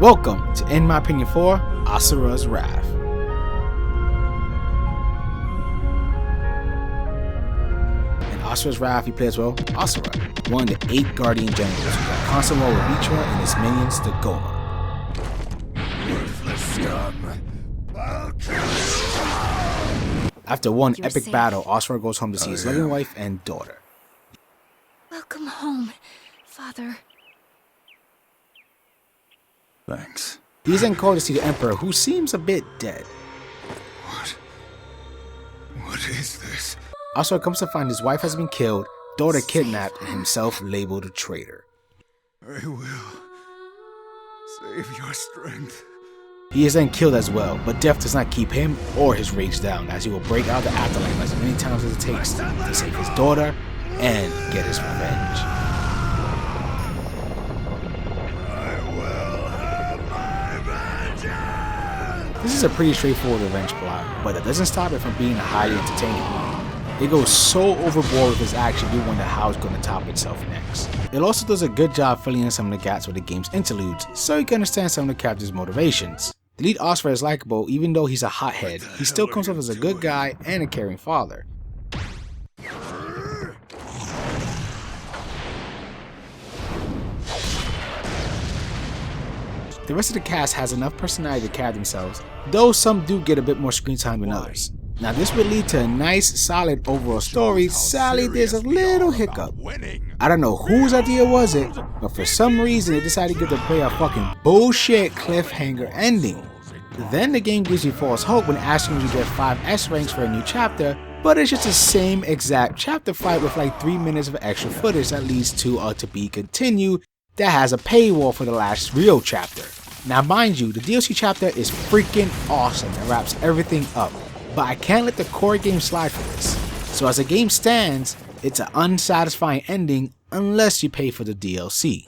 Welcome to In My Opinion 4, Asura's Wrath. In Asura's Wrath, you play as well Asura, one of the 8 guardian generals who got constant war with Mitra and his minions, the Goma. After one epic battle, Asura goes home to see his loving wife and daughter. Welcome home, Father. Thanks. He is then called to see the Emperor, who seems a bit dead. What is this? Asura comes to find his wife has been killed, daughter kidnapped, and himself labeled a traitor. I will save your strength. He is then killed as well, but death does not keep him or his rage down, as he will break out of the afterlife as many times as it takes to save his daughter and get his revenge. This is a pretty straightforward revenge plot, but that doesn't stop it from being a highly entertaining one. It goes so overboard with its action you wonder how it's going to top itself next. It also does a good job filling in some of the gaps with the game's interludes, so you can understand some of the characters' motivations. The lead Asura is likable, even though he's a hothead. He still comes off as a good guy and a caring father. The rest of the cast has enough personality to carry themselves, though some do get a bit more screen time than others. Now this would lead to a nice, solid overall story. Sadly, there's a little hiccup. I don't know whose idea was it, but for some reason they decided to give the player a fucking bullshit cliffhanger ending. Then the game gives you false hope when asking you to get 5 S ranks for a new chapter, but it's just the same exact chapter fight with like 3 minutes of extra footage that leads to a to be continued that has a paywall for the last real chapter. Now mind you, the DLC chapter is freaking awesome and wraps everything up, but I can't let the core game slide for this. So as the game stands, it's an unsatisfying ending unless you pay for the DLC.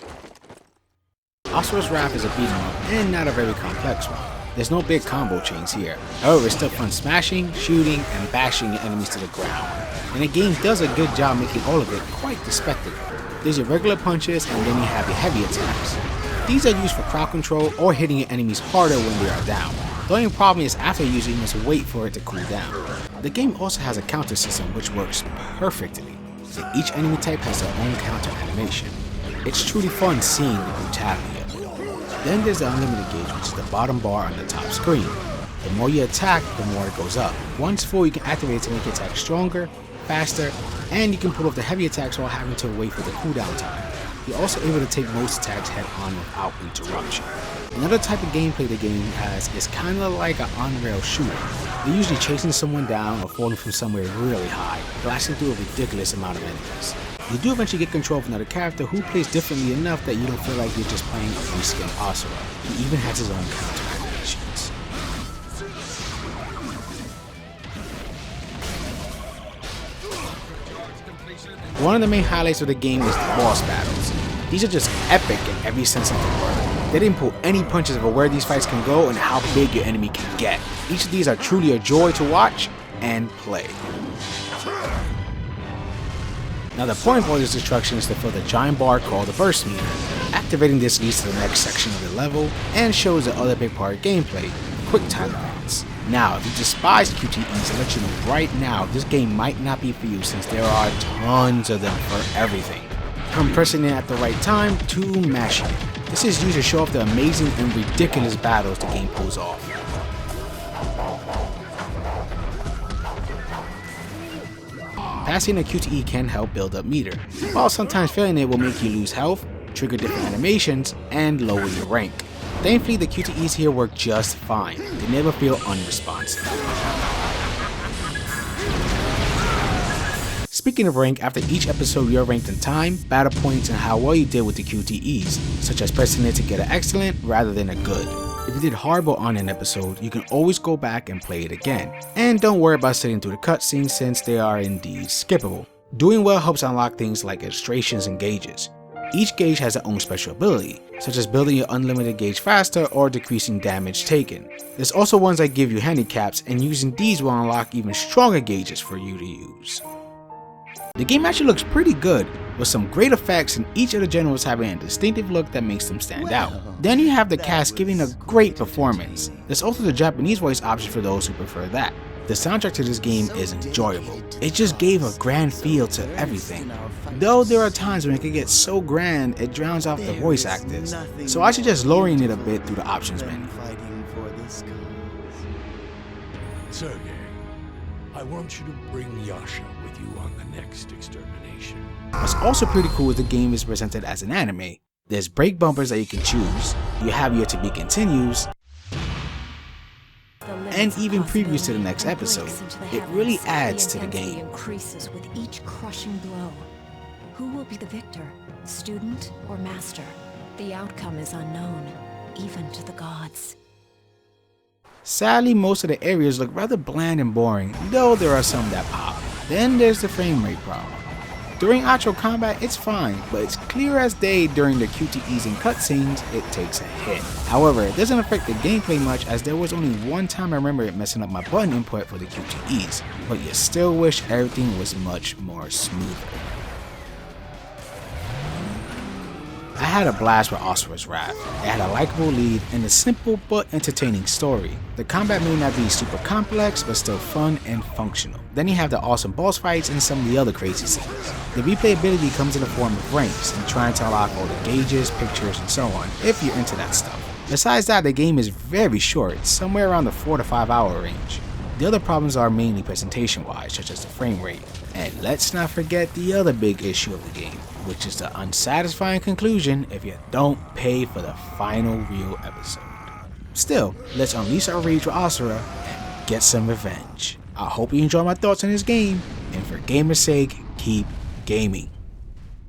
Asura's Wrath is a beat'em up and not a very complex one. There's no big combo chains here, however it's still fun smashing, shooting, and bashing your enemies to the ground, and the game does a good job making all of it quite the spectacle. There's your regular punches and then you have your heavy attacks. These are used for crowd control or hitting your enemies harder when they are down. The only problem is after you use it you must wait for it to cool down. The game also has a counter system which works perfectly, and each enemy type has their own counter animation. It's truly fun seeing the brutality of it. Then there's the unlimited gauge, which is the bottom bar on the top screen. The more you attack, the more it goes up. Once full, you can activate it to make your attack stronger, faster, and you can pull off the heavy attacks while having to wait for the cooldown time. You're also able to take most attacks head on without interruption. Another type of gameplay the game has is kinda like an on-rail shooter. You're usually chasing someone down or falling from somewhere really high, blasting through a ridiculous amount of enemies. You do eventually get control of another character who plays differently enough that you don't feel like you're just playing a reskinned Asura. He even has his own counter animations. One of the main highlights of the game is the boss battles. These are just epic in every sense of the word. They didn't pull any punches over where these fights can go and how big your enemy can get. Each of these are truly a joy to watch and play. Now the point of all this destruction is to fill the giant bar called the burst meter. Activating this leads to the next section of the level and shows the other big part of gameplay, quick time events. Now, if you despise QTEs, I'll let you know right now, this game might not be for you since there are tons of them for everything. From pressing it at the right time to mashing it. This is used to show off the amazing and ridiculous battles the game pulls off. Passing a QTE can help build up meter, while sometimes failing it will make you lose health, trigger different animations, and lower your rank. Thankfully, the QTEs here work just fine. They never feel unresponsive. Speaking of rank, after each episode you are ranked in time, battle points, and how well you did with the QTEs, such as pressing it to get an excellent rather than a good. If you did horrible on an episode, you can always go back and play it again. And don't worry about sitting through the cutscenes since they are indeed skippable. Doing well helps unlock things like illustrations and gauges. Each gauge has its own special ability, such as building your unlimited gauge faster or decreasing damage taken. There's also ones that give you handicaps, and using these will unlock even stronger gauges for you to use. The game actually looks pretty good, with some great effects and each of the generals having a distinctive look that makes them stand out. Then you have the cast giving a great performance. There's also the Japanese voice option for those who prefer that. The soundtrack to this game is enjoyable. It just gave a grand feel to everything. Though there are times when it can get so grand it drowns out the voice actors, so I suggest lowering it a bit through the options menu. Sergei, I want you to bring Yasha with you on the next extermination. What's also pretty cool is the game is presented as an anime. There's break bumpers that you can choose, you have your to be continues, and even previews to the next episode. It really adds to the game. Increases with each crushing blow. Who will be the victor, student or master? The outcome is unknown, even to the gods. Sadly, most of the areas look rather bland and boring, though there are some that pop. Then there's the frame rate problem. During actual combat, it's fine, but it's clear as day during the QTEs and cutscenes, it takes a hit. However, it doesn't affect the gameplay much, as there was only one time I remember it messing up my button input for the QTEs, but you still wish everything was much more smoother. I had a blast with Asura's Wrath. It had a likable lead and a simple but entertaining story. The combat may not be super complex, but still fun and functional. Then you have the awesome boss fights and some of the other crazy scenes. The replayability comes in the form of ranks and trying to unlock all the gauges, pictures, and so on, if you're into that stuff. Besides that, the game is very short, somewhere around the 4 to 5 hour range. The other problems are mainly presentation wise, such as the frame rate. And let's not forget the other big issue of the game, which is the unsatisfying conclusion if you don't pay for the final real episode. Still, let's unleash our rage with Asura and get some revenge. I hope you enjoy my thoughts on this game, and for gamer's sake, keep gaming.